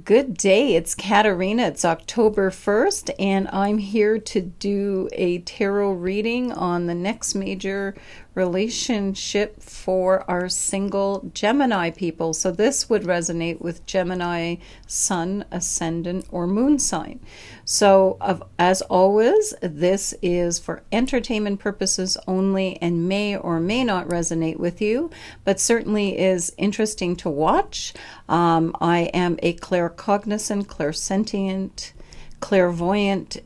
Good day. It's Katarina. It's October 1st, and I'm here to do a tarot reading on the next major relationship for our single Gemini people. So this would resonate with Gemini sun, ascendant, or moon sign. So as always, this is for entertainment purposes only and may or may not resonate with you, but certainly is interesting to watch. I am a claircognizant, clairsentient, clairvoyant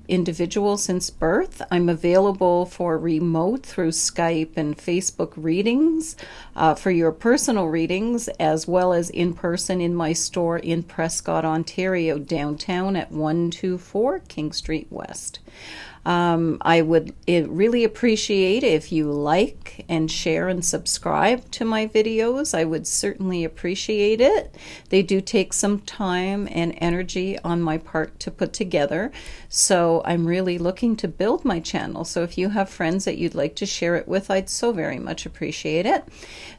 individual since birth. I'm available for remote through Skype and Facebook readings for your personal readings, as well as in person in my store in Prescott, Ontario, downtown at 124 King Street West. I would really appreciate if you like and share and subscribe to my videos. I would certainly appreciate it. They do take some time and energy on my part to put together, so I'm really looking to build my channel. So if you have friends that you'd like to share it with, I'd so very much appreciate it.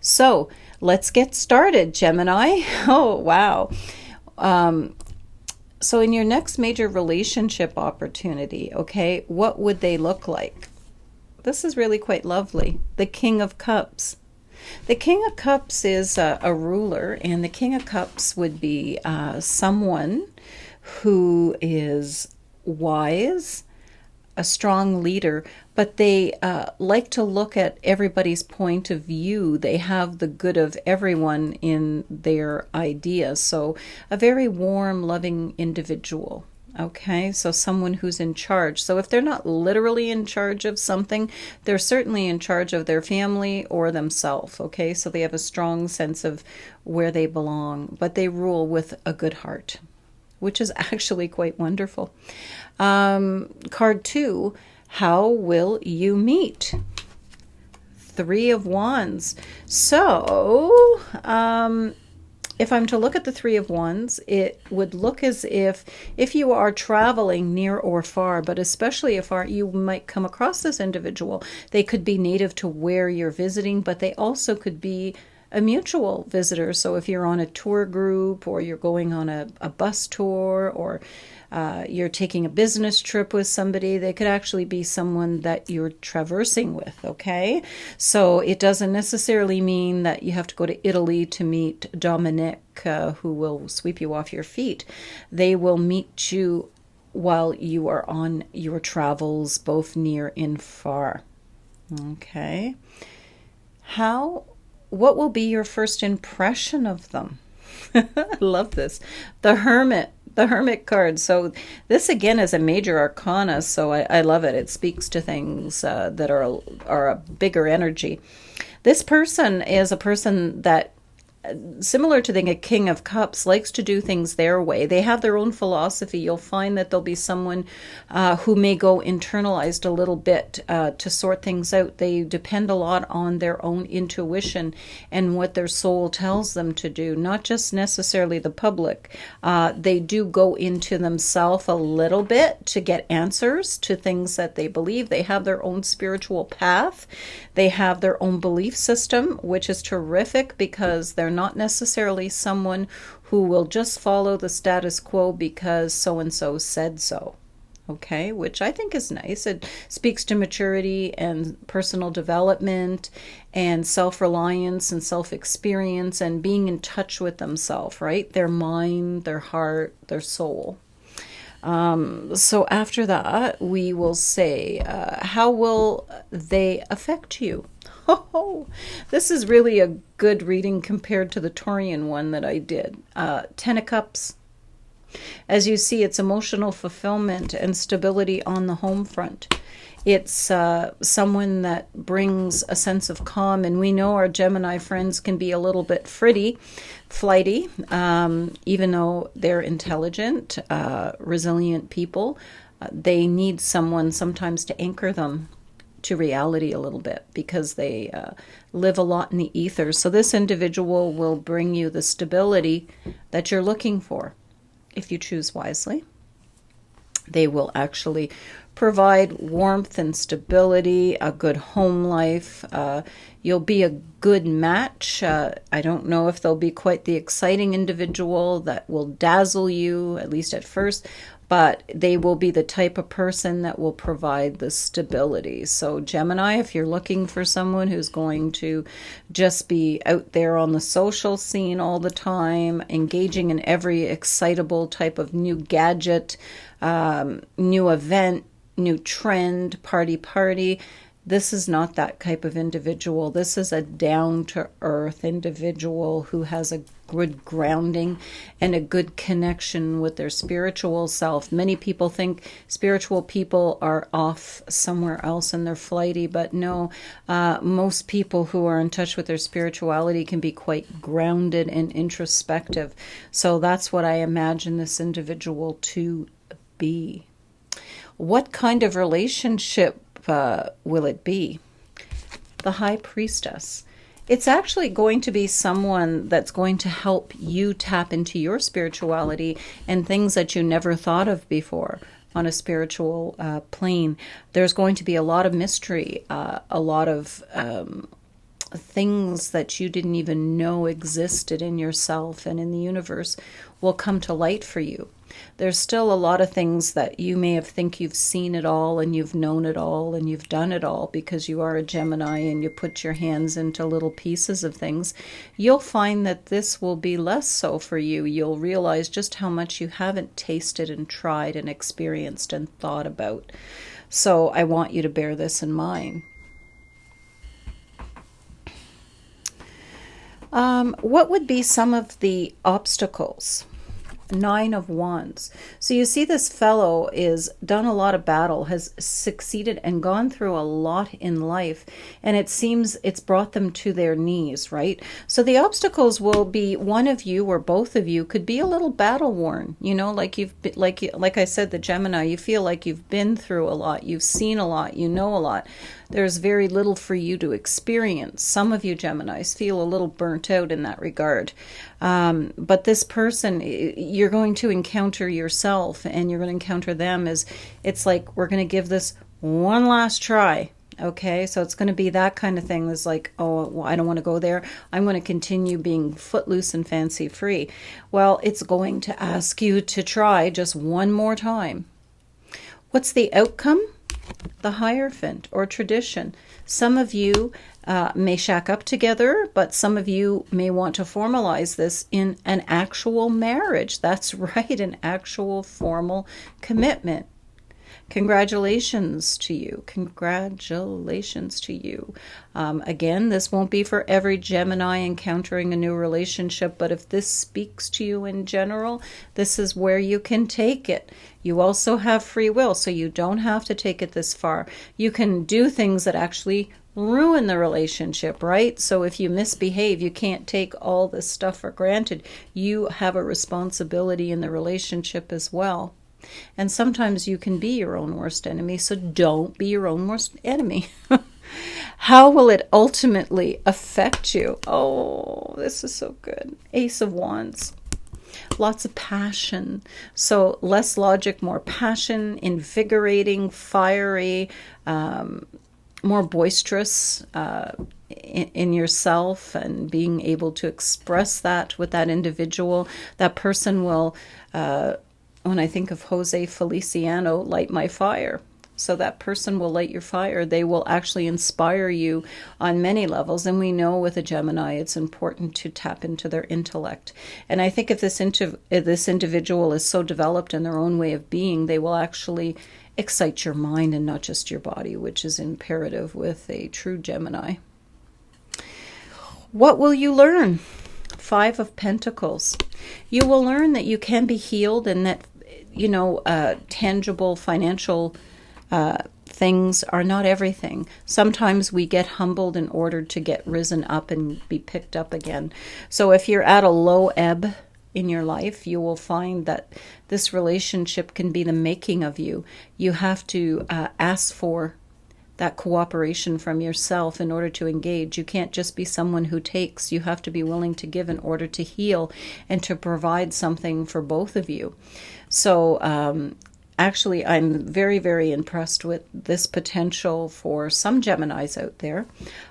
So let's get started, Gemini. Oh, wow. So in your next major relationship opportunity, okay, what would they look like? This is really quite lovely. The King of Cups. The King of Cups is a ruler, and the King of Cups would be someone who is wise, a strong leader, but they like to look at everybody's point of view. They have the good of everyone in their ideas. So a very warm, loving individual. Okay, so someone who's in charge. So if they're not literally in charge of something, they're certainly in charge of their family or themselves. Okay, so they have a strong sense of where they belong, but they rule with a good heart, which is actually quite wonderful. Card 2, how will you meet? Three of Wands. So, if I'm to look at the Three of Wands, it would look as if you are traveling near or far, but especially if you might come across this individual. They could be native to where you're visiting, but they also could be a mutual visitor. So if you're on a tour group, or you're going on a bus tour, or you're taking a business trip with somebody, they could actually be someone that you're traversing with, okay? So it doesn't necessarily mean that you have to go to Italy to meet Dominic, who will sweep you off your feet. They will meet you while you are on your travels, both near and far, okay? What will be your first impression of them? I love this. The Hermit card. So this again is a major arcana, so I love it. It speaks to things that are a bigger energy. This person is a person that, similar to the King of Cups, likes to do things their way. They have their own philosophy. You'll find that there'll be someone who may go internalized a little bit to sort things out. They depend a lot on their own intuition and what their soul tells them to do, not just necessarily the public. They do go into themselves a little bit to get answers to things that they believe. They have their own spiritual path. They have their own belief system, which is terrific because they're not necessarily someone who will just follow the status quo because so-and-so said so, okay, which I think is nice. It speaks to maturity and personal development and self-reliance and self-experience and being in touch with themselves, right? Their mind, their heart, their soul. So after that, we will say, how will they affect you? Oh, this is really a good reading compared to the Taurian one that I did. 10 of Cups. As you see, it's emotional fulfillment and stability on the home front. It's someone that brings a sense of calm, and we know our Gemini friends can be a little bit flighty, even though they're intelligent, resilient people. They need someone sometimes to anchor them to reality a little bit because they live a lot in the ether. So this individual will bring you the stability that you're looking for if you choose wisely. They will actually provide warmth and stability, a good home life. You'll be a good match. I don't know if they'll be quite the exciting individual that will dazzle you, at least at first, but they will be the type of person that will provide the stability. So Gemini, if you're looking for someone who's going to just be out there on the social scene all the time, engaging in every excitable type of new gadget, new event, new trend, party, this is not that type of individual. This is a down-to-earth individual who has a good grounding and a good connection with their spiritual self. Many people think spiritual people are off somewhere else and they're flighty, but no, most people who are in touch with their spirituality can be quite grounded and introspective. So that's what I imagine this individual to be. What kind of relationship will it be? The High Priestess. It's actually going to be someone that's going to help you tap into your spirituality and things that you never thought of before on a spiritual plane. There's going to be a lot of mystery, a lot of things that you didn't even know existed in yourself and in the universe will come to light for you. There's still a lot of things that you may have think you've seen it all and you've known it all and you've done it all because you are a Gemini and you put your hands into little pieces of things. You'll find that this will be less so for you. You'll realize just how much you haven't tasted and tried and experienced and thought about. So I want you to bear this in mind. What would be some of the obstacles? 9 of Wands. So you see this fellow is done a lot of battle, has succeeded and gone through a lot in life, and it seems it's brought them to their knees, right? So the obstacles will be one of you or both of you could be a little battle worn, you know, like you've been, like I said, the Gemini, you feel like you've been through a lot, you've seen a lot, you know a lot. There's very little for you to experience. Some of you Geminis feel a little burnt out in that regard. But this person, you're going to encounter yourself and you're going to encounter them as it's like, we're going to give this one last try. Okay, so it's going to be that kind of thing. It's like, oh, well, I don't want to go there. I'm going to continue being footloose and fancy free. Well, it's going to ask you to try just one more time. What's the outcome? The Hierophant or tradition. Some of you may shack up together, but some of you may want to formalize this in an actual marriage. That's right, an actual formal commitment. Congratulations to you. Congratulations to you. Again, this won't be for every Gemini encountering a new relationship, but if this speaks to you in general, this is where you can take it. You also have free will, so you don't have to take it this far. You can do things that actually ruin the relationship, right? So if you misbehave, you can't take all this stuff for granted. You have a responsibility in the relationship as well. And sometimes you can be your own worst enemy, so don't be your own worst enemy. How will it ultimately affect you? Oh, this is so good. Ace of Wands. Lots of passion. So less logic, more passion, invigorating, fiery, more boisterous in yourself, and being able to express that with that individual. That person will... when I think of Jose Feliciano, light my fire. So that person will light your fire. They will actually inspire you on many levels. And we know with a Gemini, it's important to tap into their intellect. And I think if this individual is so developed in their own way of being, they will actually excite your mind and not just your body, which is imperative with a true Gemini. What will you learn? 5 of Pentacles. You will learn that you can be healed and that, you know, tangible financial things are not everything. Sometimes we get humbled in order to get risen up and be picked up again. So if you're at a low ebb in your life, you will find that this relationship can be the making of you. You have to ask for that cooperation from yourself in order to engage. You can't just be someone who takes. You have to be willing to give in order to heal and to provide something for both of you. So actually, I'm very, very impressed with this potential for some Geminis out there.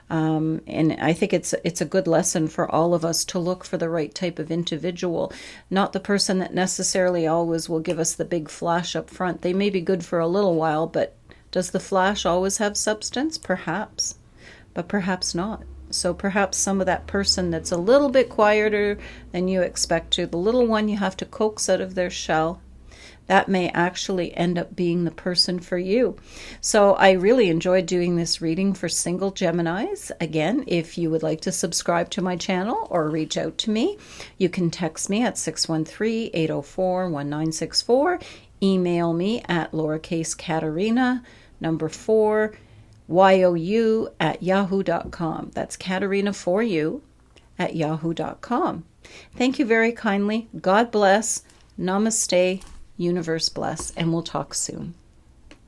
And I think it's a good lesson for all of us to look for the right type of individual, not the person that necessarily always will give us the big flash up front. They may be good for a little while, but does the flash always have substance? Perhaps, but perhaps not. So perhaps some of that person that's a little bit quieter than you expect to, the little one you have to coax out of their shell, that may actually end up being the person for you. So I really enjoyed doing this reading for single Geminis. Again, if you would like to subscribe to my channel or reach out to me, you can text me at 613-804-1964. Email me at lowercase Katarina 4 YOU@yahoo.com. That's Katarina4U@yahoo.com. Thank you very kindly. God bless. Namaste. Universe bless. And we'll talk soon.